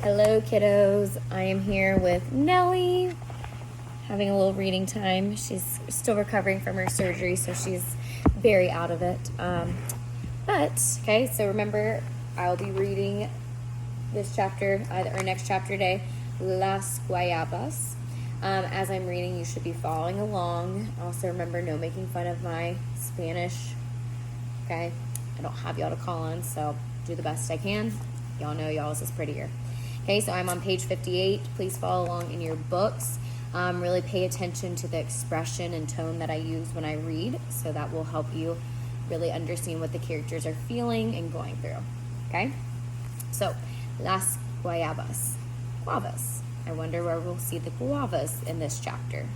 Hello, kiddos. I am here with Nellie, having a little reading time. She's still recovering from her surgery, so she's very out of it. So remember, I'll be reading this chapter, or next chapter today, Las Guayabas. As I'm reading, you should be following along. Also, remember, no making fun of my Spanish. Okay? I don't have y'all to call on, so do the best I can. Y'all know y'all's is prettier. Okay, so I'm on page 58. Please follow along in your books. Really pay attention to the expression and tone that I use when I read, so that will help you really understand what the characters are feeling and going through. Okay? So, Las Guayabas. Guavas. I wonder where we'll see the guavas in this chapter.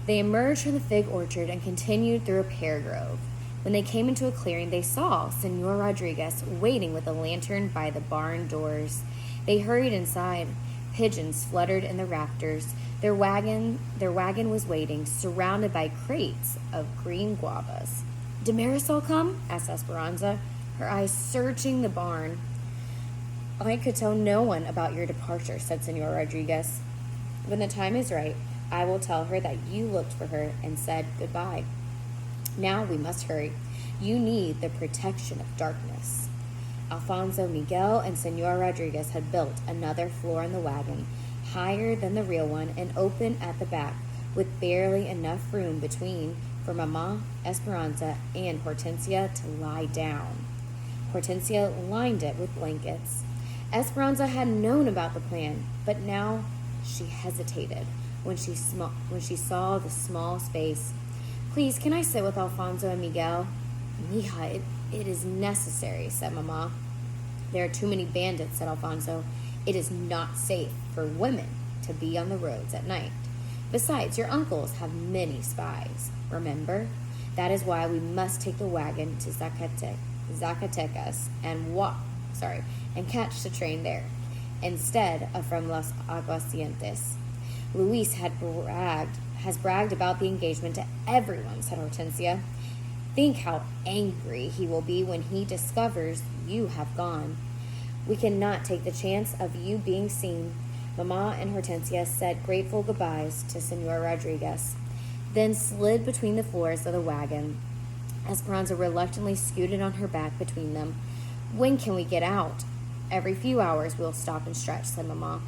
They emerged from the fig orchard and continued through a pear grove. When they came into a clearing, they saw Senor Rodriguez waiting with a lantern by the barn doors. They hurried inside. Pigeons fluttered in the rafters. Their wagon was waiting, surrounded by crates of green guavas. "Did Marisol come?" asked Esperanza, her eyes searching the barn. "I could tell no one about your departure," said Senor Rodriguez. "When the time is right, I will tell her that you looked for her and said goodbye. Now we must hurry. You need the protection of darkness." Alfonso, Miguel, and Senor Rodriguez had built another floor in the wagon, higher than the real one and open at the back, with barely enough room between for Mama, Esperanza, and Hortensia to lie down. Hortensia lined it with blankets. Esperanza had known about the plan, but now she hesitated when she saw the small space. "Please, can I sit with Alfonso and Miguel?" "Mija, it is necessary," said Mama. "There are too many bandits," said Alfonso. "It is not safe for women to be on the roads at night. Besides, your uncles have many spies. Remember? That is why we must take the wagon to Zacatecas and catch the train there, instead of from Los Aguascientes. Luis has bragged about the engagement to everyone," said Hortensia. "Think how angry he will be when he discovers you have gone. We cannot take the chance of you being seen." Mama and Hortensia said grateful goodbyes to Senor Rodriguez, then slid between the floors of the wagon. Esperanza reluctantly scooted on her back between them. "When can we get out?" "Every few hours we'll stop and stretch," said Mama.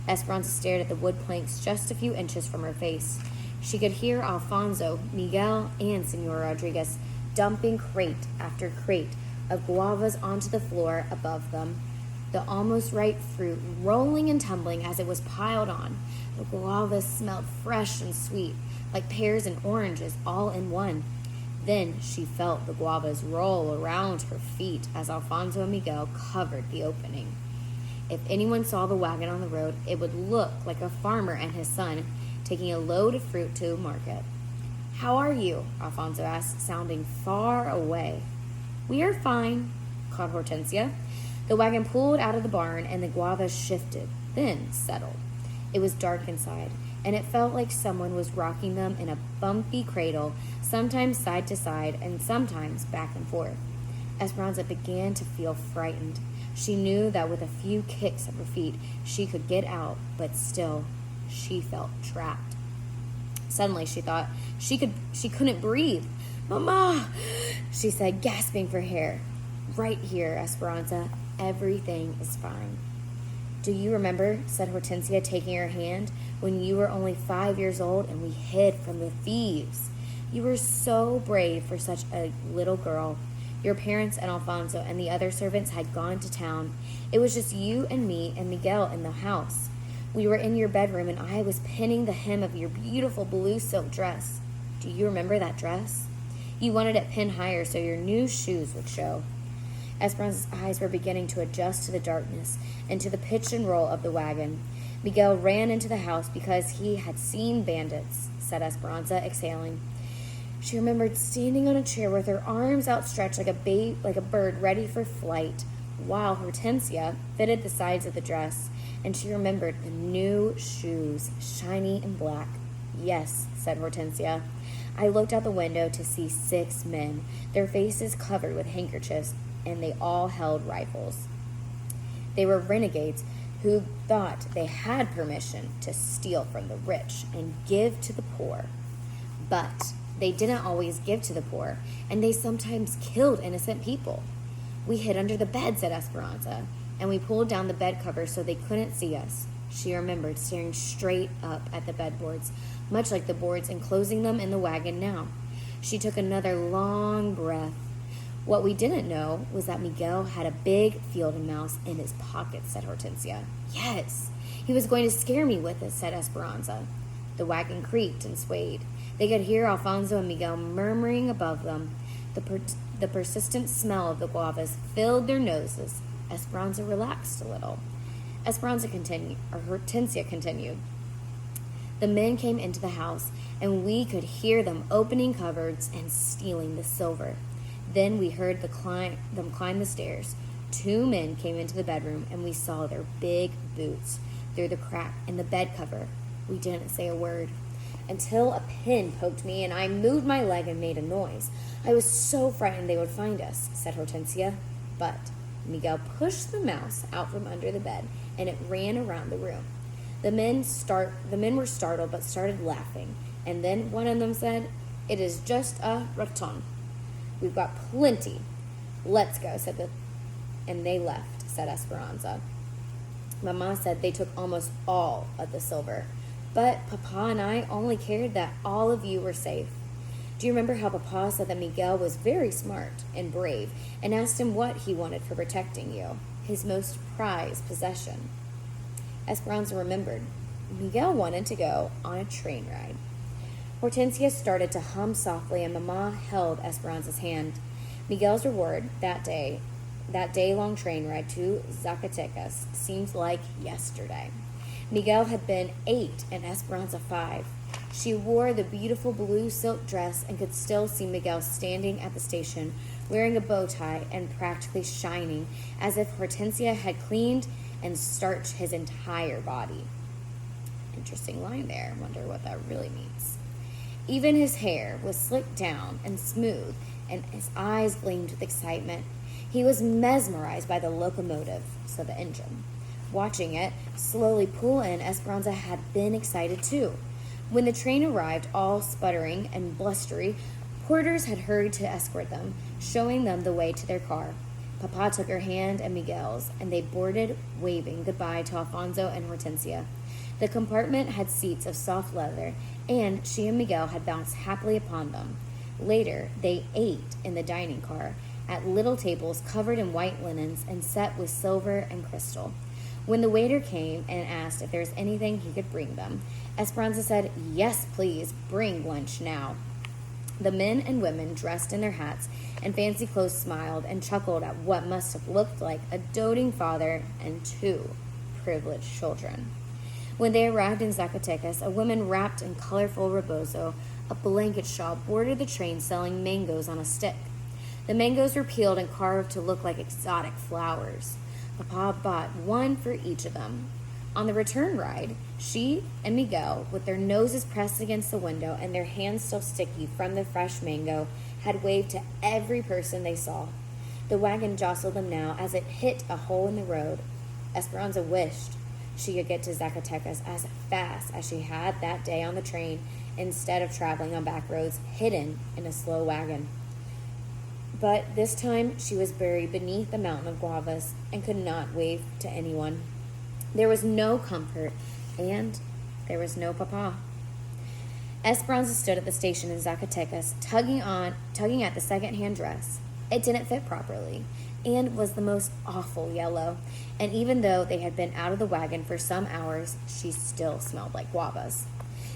Esperanza stared at the wood planks just a few inches from her face. She could hear Alfonso, Miguel, and Senor Rodriguez dumping crate after crate of guavas onto the floor above them, the almost ripe fruit rolling and tumbling as it was piled on. The guavas smelled fresh and sweet, like pears and oranges all in one. Then she felt the guavas roll around her feet as Alfonso and Miguel covered the opening. If anyone saw the wagon on the road, it would look like a farmer and his son taking a load of fruit to market. "How are you?" Alfonso asked, sounding far away. "We are fine," called Hortensia. The wagon pulled out of the barn and the guavas shifted, then settled. It was dark inside, and it felt like someone was rocking them in a bumpy cradle, sometimes side to side and sometimes back and forth. Esperanza began to feel frightened. She knew that with a few kicks of her feet, she could get out, but still, she felt trapped. Suddenly, she thought she couldn't breathe. "Mama," she said, gasping for air. "Right here, Esperanza. Everything is fine." "Do you remember," said Hortensia, taking her hand, "when you were only 5 years old and we hid from the thieves? You were so brave for such a little girl. Your parents and Alfonso and the other servants had gone to town. It was just you and me and Miguel in the house. We were in your bedroom and I was pinning the hem of your beautiful blue silk dress. Do you remember that dress? You wanted it pinned higher so your new shoes would show." Esperanza's eyes were beginning to adjust to the darkness and to the pitch and roll of the wagon. "Miguel ran into the house because he had seen bandits," said Esperanza, exhaling. She remembered standing on a chair with her arms outstretched like a bird ready for flight, while Hortensia fitted the sides of the dress, and she remembered the new shoes, shiny and black. "Yes," said Hortensia. "I looked out the window to see 6 men, their faces covered with handkerchiefs, and they all held rifles. They were renegades who thought they had permission to steal from the rich and give to the poor. But they didn't always give to the poor, and they sometimes killed innocent people. We hid under the bed, said Esperanza, and we pulled down the bed covers so they couldn't see us. She remembered staring straight up at the bedboards, much like the boards enclosing them in the wagon now. She took another long breath. What we didn't know was that Miguel had a big field mouse in his pocket, said Hortensia. Yes, he was going to scare me with it, said Esperanza. The wagon creaked and swayed. They could hear Alfonso and Miguel murmuring above them. The persistent smell of the guavas filled their noses. Esperanza relaxed a little. Hortensia continued. The men came into the house, and we could hear them opening cupboards and stealing the silver. Then we heard them climb the stairs. 2 men came into the bedroom, and we saw their big boots through the crack in the bed cover. We didn't say a word until a pin poked me, and I moved my leg and made a noise. I was so frightened they would find us, said Hortensia. But Miguel pushed the mouse out from under the bed, and it ran around the room. The men were startled but started laughing, and then one of them said, "It is just a raton. We've got plenty. Let's go," and they left, said Esperanza. Mama said they took almost all of the silver, but Papa and I only cared that all of you were safe. Do you remember how Papa said that Miguel was very smart and brave and asked him what he wanted for protecting you, his most prized possession? Esperanza remembered. Miguel wanted to go on a train ride. Hortensia started to hum softly, and Mama held Esperanza's hand. Miguel's reward that day-long train ride to Zacatecas seemed like yesterday. Miguel had been 8 and Esperanza 5. She wore the beautiful blue silk dress and could still see Miguel standing at the station, wearing a bow tie and practically shining, as if Hortensia had cleaned and starched his entire body. Interesting line there. I wonder what that really means. Even his hair was slicked down and smooth, and his eyes gleamed with excitement. He was mesmerized by the locomotive, so the engine. Watching it slowly pull in, Esperanza had been excited too. When the train arrived, all sputtering and blustery, porters had hurried to escort them, showing them the way to their car. Papa took her hand and Miguel's, and they boarded, waving goodbye to Alfonso and Hortensia. The compartment had seats of soft leather, and she and Miguel had bounced happily upon them. Later, they ate in the dining car, at little tables covered in white linens and set with silver and crystal. When the waiter came and asked if there was anything he could bring them, Esperanza said, "Yes, please, bring lunch now." The men and women dressed in their hats and fancy clothes smiled and chuckled at what must have looked like a doting father and 2 privileged children. When they arrived in Zacatecas, a woman wrapped in colorful rebozo, a blanket shawl, boarded the train selling mangoes on a stick. The mangoes were peeled and carved to look like exotic flowers. Papa bought one for each of them. On the return ride, she and Miguel, with their noses pressed against the window and their hands still sticky from the fresh mango, had waved to every person they saw. The wagon jostled them now as it hit a hole in the road. Esperanza wished she could get to Zacatecas as fast as she had that day on the train, instead of traveling on back roads hidden in a slow wagon. But this time she was buried beneath the mountain of guavas and could not wave to anyone. There was no comfort, and there was no Papa. Esperanza stood at the station in Zacatecas, tugging at the second-hand dress. It didn't fit properly, and was the most awful yellow. And even though they had been out of the wagon for some hours, she still smelled like guavas.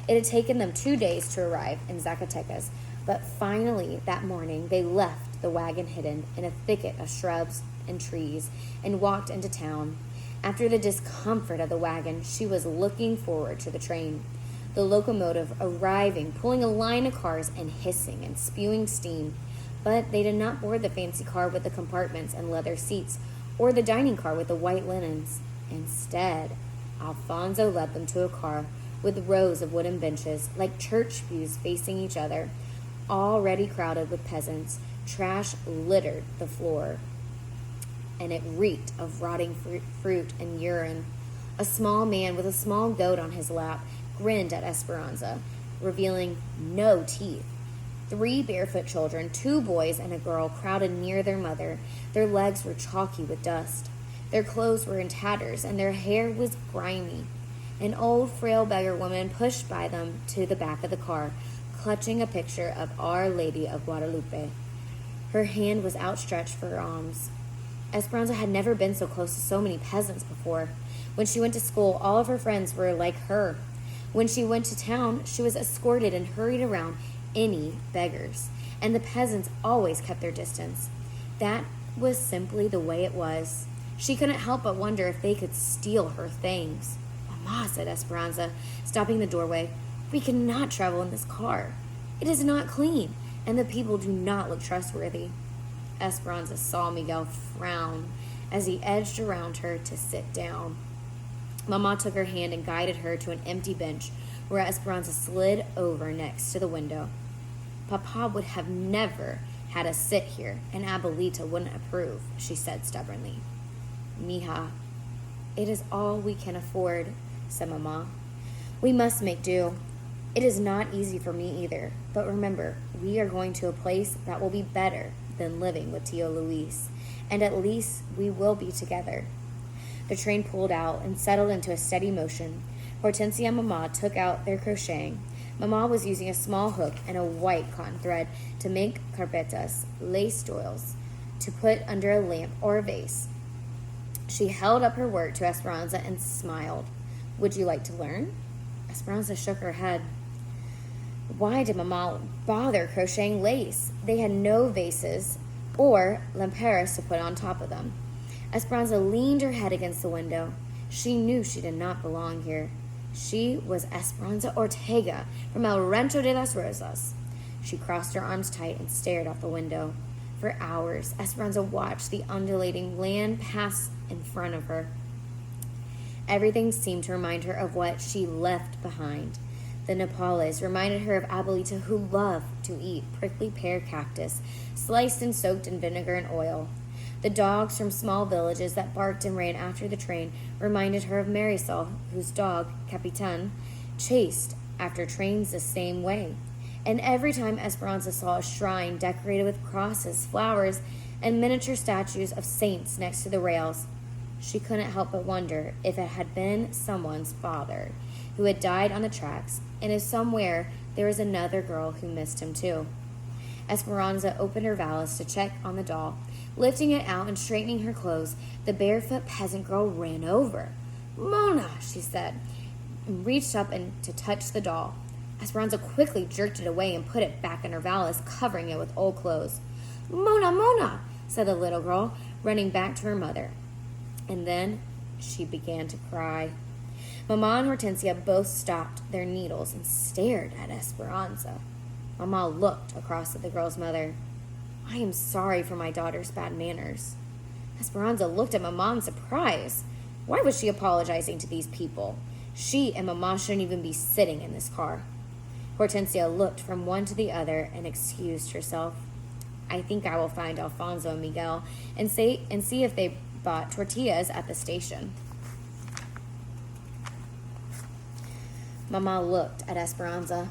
It had taken them 2 days to arrive in Zacatecas, but finally that morning they left the wagon hidden in a thicket of shrubs and trees and walked into town. After the discomfort of the wagon, she was looking forward to the train. The locomotive arriving, pulling a line of cars and hissing and spewing steam. But they did not board the fancy car with the compartments and leather seats, or the dining car with the white linens. Instead, Alfonso led them to a car with rows of wooden benches, like church pews facing each other, already crowded with peasants. Trash littered the floor, and it reeked of rotting fruit and urine. A small man with a small goat on his lap grinned at Esperanza, revealing no teeth. 3 barefoot children, 2 boys and a girl, crowded near their mother. Their legs were chalky with dust. Their clothes were in tatters, and their hair was grimy. An old, frail beggar woman pushed by them to the back of the car, clutching a picture of Our Lady of Guadalupe. Her hand was outstretched for alms. Esperanza had never been so close to so many peasants before. When she went to school, all of her friends were like her. When she went to town, she was escorted and hurried around any beggars, and the peasants always kept their distance. That was simply the way it was. She couldn't help but wonder if they could steal her things. "Mama," said Esperanza, stopping the doorway, "we cannot travel in this car. It is not clean, and the people do not look trustworthy." Esperanza saw Miguel frown as he edged around her to sit down. Mama took her hand and guided her to an empty bench where Esperanza slid over next to the window. "Papa would have never had us sit here, and Abuelita wouldn't approve," she said stubbornly. "Mija, it is all we can afford," said Mama. "We must make do. It is not easy for me either, but remember, we are going to a place that will be better than living with Tio Luis, and at least we will be together." The train pulled out and settled into a steady motion. Hortensia and Mama took out their crocheting. Mama was using a small hook and a white cotton thread to make carpetas, lace doils, to put under a lamp or a vase. She held up her work to Esperanza and smiled. "Would you like to learn?" Esperanza shook her head. Why did Mama bother crocheting lace? They had no vases or lampares to put on top of them. Esperanza leaned her head against the window. She knew she did not belong here. She was Esperanza Ortega from El Rancho de las Rosas. She crossed her arms tight and stared out the window. For hours, Esperanza watched the undulating land pass in front of her. Everything seemed to remind her of what she left behind. The Nepales reminded her of Abuelita, who loved to eat prickly pear cactus, sliced and soaked in vinegar and oil. The dogs from small villages that barked and ran after the train reminded her of Marisol, whose dog, Capitan, chased after trains the same way. And every time Esperanza saw a shrine decorated with crosses, flowers, and miniature statues of saints next to the rails, she couldn't help but wonder if it had been someone's father who had died on the tracks, and if somewhere there was another girl who missed him too. Esperanza opened her valise to check on the doll. Lifting it out and straightening her clothes, the barefoot peasant girl ran over. "Mona," she said, and reached up and to touch the doll. Esperanza quickly jerked it away and put it back in her valise, covering it with old clothes. "Mona, Mona," said the little girl, running back to her mother. And then she began to cry. Mama and Hortensia both stopped their needles and stared at Esperanza. Mama looked across at the girl's mother. "I am sorry for my daughter's bad manners." Esperanza looked at Mama in surprise. Why was she apologizing to these people? She and Mama shouldn't even be sitting in this car. Hortensia looked from one to the other and excused herself. "I think I will find Alfonso and Miguel and see if they bought tortillas at the station." Mama looked at Esperanza.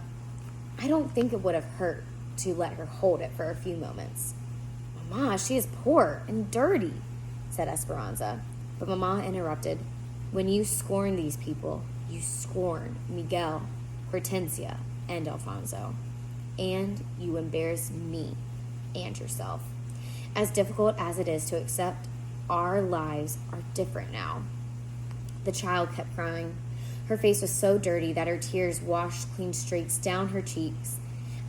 "I don't think it would have hurt to let her hold it for a few moments." "Mama, she is poor and dirty," said Esperanza. But Mama interrupted. "When you scorn these people, you scorn Miguel, Hortensia, and Alfonso. And you embarrass me and yourself. As difficult as it is to accept, our lives are different now." The child kept crying. Her face was so dirty that her tears washed clean streaks down her cheeks.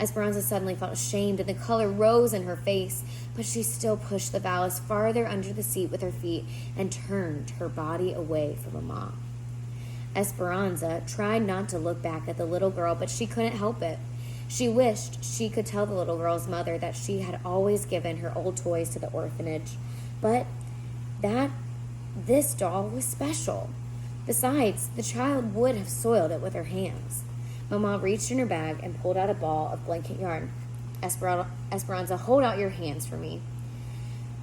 Esperanza suddenly felt ashamed, and the color rose in her face, but she still pushed the valise farther under the seat with her feet and turned her body away from Mama. Esperanza tried not to look back at the little girl, but she couldn't help it. She wished she could tell the little girl's mother that she had always given her old toys to the orphanage, but that this doll was special. Besides, the child would have soiled it with her hands. Mama reached in her bag and pulled out a ball of blanket yarn. Esperanza, hold out your hands for me."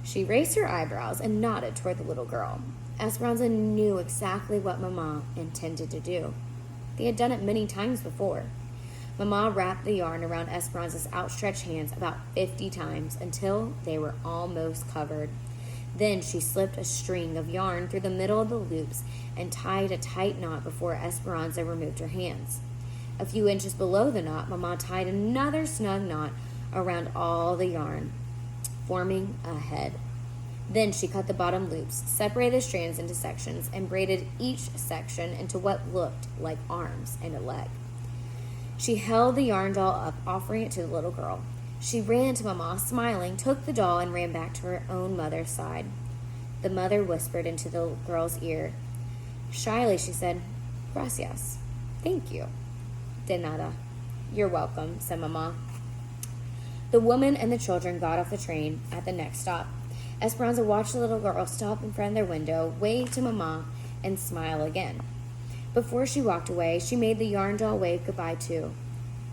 She raised her eyebrows and nodded toward the little girl. Esperanza knew exactly what Mama intended to do. They had done it many times before. Mama wrapped the yarn around Esperanza's outstretched hands about 50 times until they were almost covered. Then she slipped a string of yarn through the middle of the loops and tied a tight knot before Esperanza removed her hands. A few inches below the knot, Mama tied another snug knot around all the yarn, forming a head. Then she cut the bottom loops, separated the strands into sections, and braided each section into what looked like arms and a leg. She held the yarn doll up, offering it to the little girl. She ran to Mama, smiling, took the doll, and ran back to her own mother's side. The mother whispered into the girl's ear. Shyly, she said, "Gracias. Thank you." "De nada. You're welcome," said Mama. The woman and the children got off the train at the next stop. Esperanza watched the little girl stop in front of their window, wave to Mama, and smile again. Before she walked away, she made the yarn doll wave goodbye too.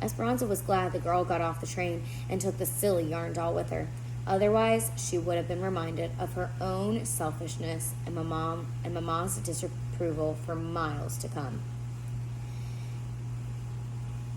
Esperanza was glad the girl got off the train and took the silly yarn doll with her. Otherwise, she would have been reminded of her own selfishness and Mama's disapproval for miles to come.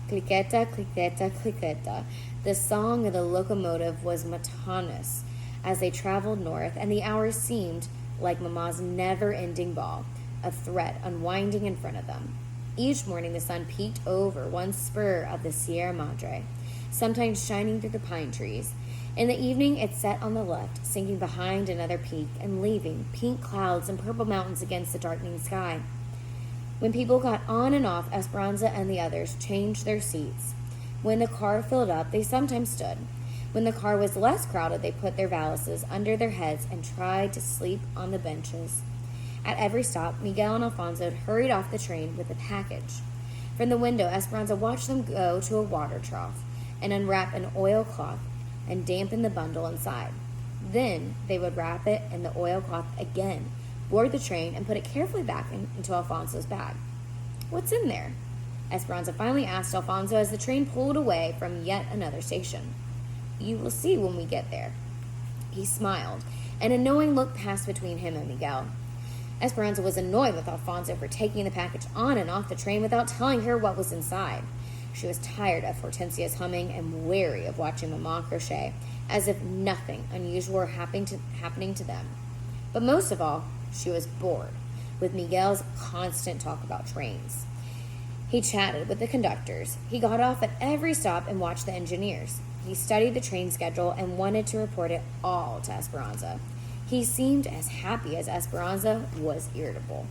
Cliqueta, cliqueta, cliqueta. The song of the locomotive was monotonous as they traveled north, and the hours seemed like Mama's never-ending ball, a thread unwinding in front of them. Each morning the sun peeked over one spur of the Sierra Madre, sometimes shining through the pine trees. In the evening it set on the left, sinking behind another peak and leaving pink clouds and purple mountains against the darkening sky. When people got on and off, Esperanza and the others changed their seats. When the car filled up, they sometimes stood. When the car was less crowded, they put their valises under their heads and tried to sleep on the benches. At every stop, Miguel and Alfonso hurried off the train with a package. From the window, Esperanza watched them go to a water trough and unwrap an oilcloth and dampen the bundle inside. Then they would wrap it in the oilcloth again, board the train, and put it carefully back into Alfonso's bag. "What's in there?" Esperanza finally asked Alfonso as the train pulled away from yet another station. "You will see when we get there." He smiled, and a knowing look passed between him and Miguel. Esperanza was annoyed with Alfonso for taking the package on and off the train without telling her what was inside. She was tired of Hortensia's humming and weary of watching Mama crochet, as if nothing unusual were happening to them. But most of all, she was bored with Miguel's constant talk about trains. He chatted with the conductors. He got off at every stop and watched the engineers. He studied the train schedule and wanted to report it all to Esperanza. He seemed as happy as Esperanza was irritable.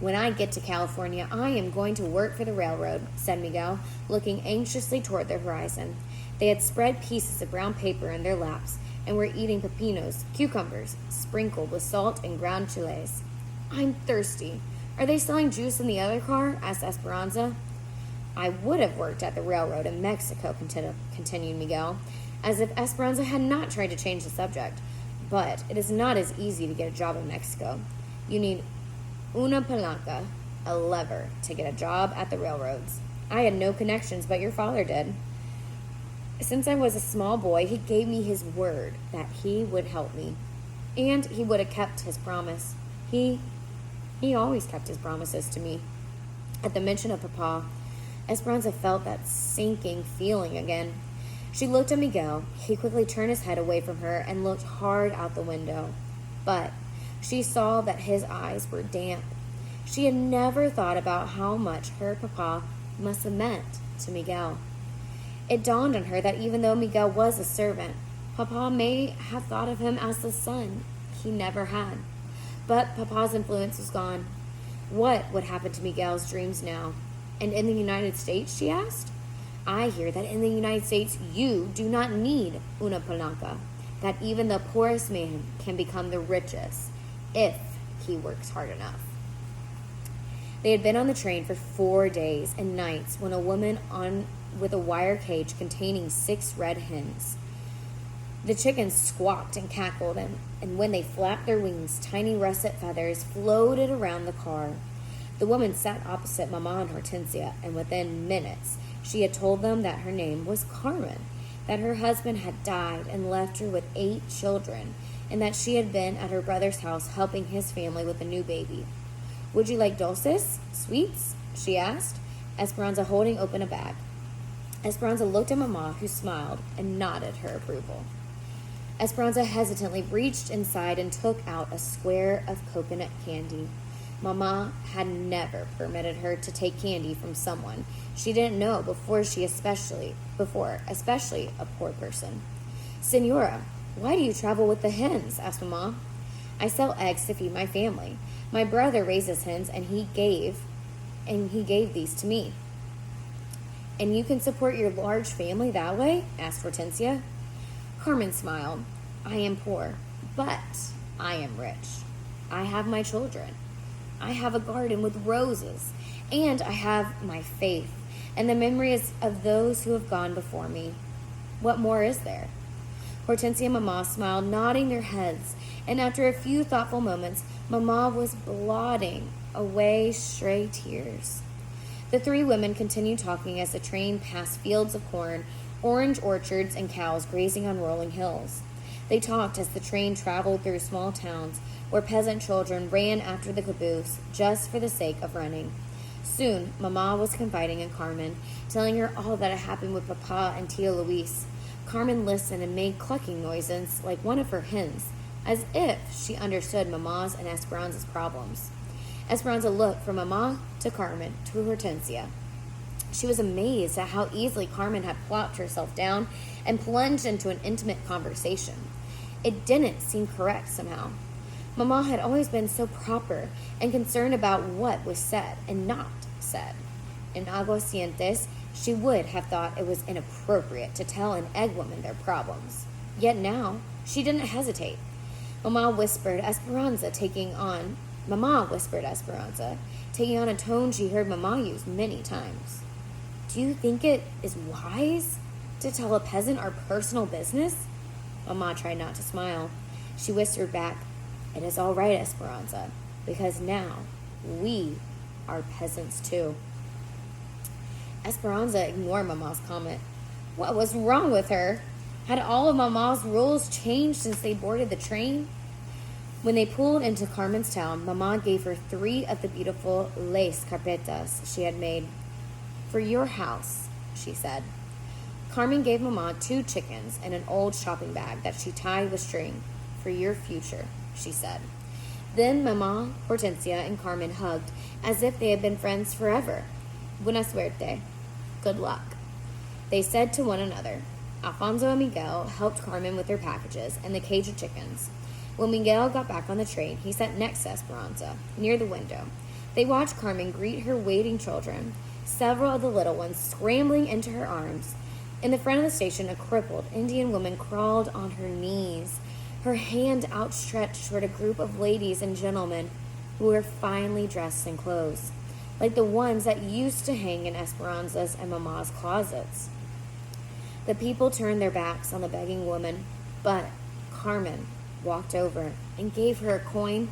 "When I get to California, I am going to work for the railroad," said Miguel, looking anxiously toward the horizon. They had spread pieces of brown paper in their laps and were eating pepinos, cucumbers, sprinkled with salt and ground chiles. "I'm thirsty. Are they selling juice in the other car?" asked Esperanza. "I would have worked at the railroad in Mexico," continued Miguel, as if Esperanza had not tried to change the subject. "But it is not as easy to get a job in Mexico. You need una palanca, a lever, to get a job at the railroads. I had no connections, but your father did. Since I was a small boy, he gave me his word that he would help me. And he would have kept his promise. He always kept his promises to me." At the mention of Papa, Esperanza felt that sinking feeling again. She looked at Miguel. He quickly turned his head away from her and looked hard out the window. But she saw that his eyes were damp. She had never thought about how much her Papa must have meant to Miguel. It dawned on her that even though Miguel was a servant, Papa may have thought of him as the son he never had. But Papa's influence was gone. What would happen to Miguel's dreams now? "And in the United States?" she asked. "I hear that in the United States you do not need una palanca, that even the poorest man can become the richest if he works hard enough." They had been on the train for 4 days and nights when a woman with a wire cage containing 6 red hens. The chickens squawked and cackled, and when they flapped their wings, tiny russet feathers floated around the car. The woman sat opposite Mama and Hortensia, and within minutes she had told them that her name was Carmen, that her husband had died and left her with 8 children, and that she had been at her brother's house helping his family with a new baby. "Would you like dulces, sweets?" she asked, Esperanza holding open a bag. Esperanza looked at Mama, who smiled and nodded her approval. Esperanza hesitantly reached inside and took out a square of coconut candy. Mama had never permitted her to take candy from someone she didn't know especially a poor person. "Senora, why do you travel with the hens?" asked Mama. "I sell eggs to feed my family. My brother raises hens and he gave these to me." "And you can support your large family that way?" asked Hortensia. Carmen smiled. "I am poor, but I am rich. I have my children. I have a garden with roses, and I have my faith and the memories of those who have gone before me. What more is there?" Hortensia and Mama smiled, nodding their heads, and after a few thoughtful moments, Mama was blotting away stray tears. The three women continued talking as the train passed fields of corn, orange orchards, and cows grazing on rolling hills. They talked as the train traveled through small towns where peasant children ran after the caboose just for the sake of running. Soon, Mama was confiding in Carmen, telling her all that had happened with Papa and Tia Luis. Carmen listened and made clucking noises like one of her hens, as if she understood Mama's and Esperanza's problems. Esperanza looked from Mama to Carmen to Hortensia. She was amazed at how easily Carmen had plopped herself down and plunged into an intimate conversation. It didn't seem correct somehow. Mama had always been so proper and concerned about what was said and not said. In Aguascientos, she would have thought it was inappropriate to tell an egg woman their problems. Yet now, she didn't hesitate. Mama whispered Esperanza, taking on a tone she heard Mama use many times. "Do you think it is wise to tell a peasant our personal business?" Mama tried not to smile. She whispered back, "It is all right, Esperanza, because now we are peasants too." Esperanza ignored Mama's comment. What was wrong with her? Had all of Mama's rules changed since they boarded the train? When they pulled into Carmen's town, Mama gave her 3 of the beautiful lace carpetas she had made. "For your house," she said. Carmen gave Mama 2 chickens and an old shopping bag that she tied with string. "For your future," she said. Then Mama, Hortensia, and Carmen hugged as if they had been friends forever. "Buena suerte." Good luck, they said to one another. Alfonso and Miguel helped Carmen with their packages and the cage of chickens. When Miguel got back on the train, he sat next to Esperanza, near the window. They watched Carmen greet her waiting children, several of the little ones scrambling into her arms. In the front of the station, a crippled Indian woman crawled on her knees, her hand outstretched toward a group of ladies and gentlemen who were finely dressed in clothes, like the ones that used to hang in Esperanza's and Mama's closets. The people turned their backs on the begging woman, but Carmen walked over and gave her a coin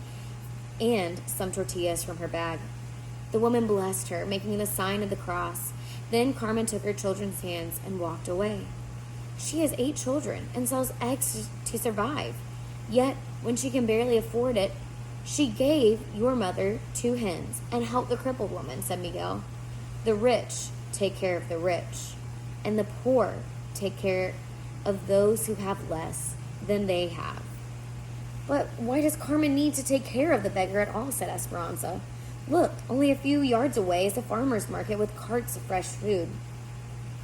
and some tortillas from her bag. The woman blessed her, making the sign of the cross. Then Carmen took her children's hands and walked away. She has 8 children and sells eggs to survive. Yet, when she can barely afford it, she gave your mother 2 hens and helped the crippled woman, said Miguel. The rich take care of the rich, and the poor take care of those who have less than they have. But why does Carmen need to take care of the beggar at all, said Esperanza. Look, only a few yards away is a farmer's market with carts of fresh food.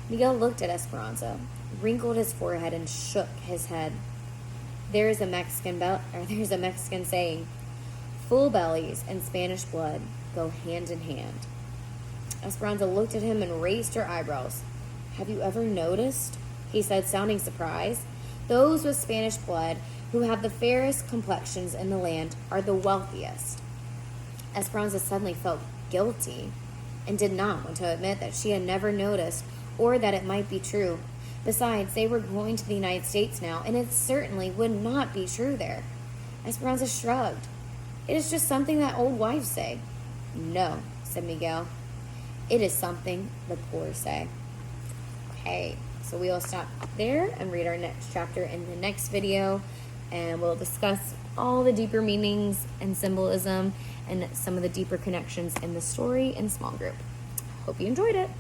Miguel looked at Esperanza, wrinkled his forehead, and shook his head. There's a Mexican saying, full bellies and Spanish blood go hand in hand. Esperanza looked at him and raised her eyebrows. Have you ever noticed, he said, sounding surprised, those with Spanish blood who have the fairest complexions in the land are the wealthiest. Esperanza suddenly felt guilty and did not want to admit that she had never noticed or that it might be true. Besides, they were going to the United States now, and it certainly would not be true there. Esperanza shrugged. It is just something that old wives say. No, said Miguel. It is something the poor say. Okay, so we will stop there and read our next chapter in the next video. and we'll discuss all the deeper meanings and symbolism and some of the deeper connections in the story in small group. Hope you enjoyed it.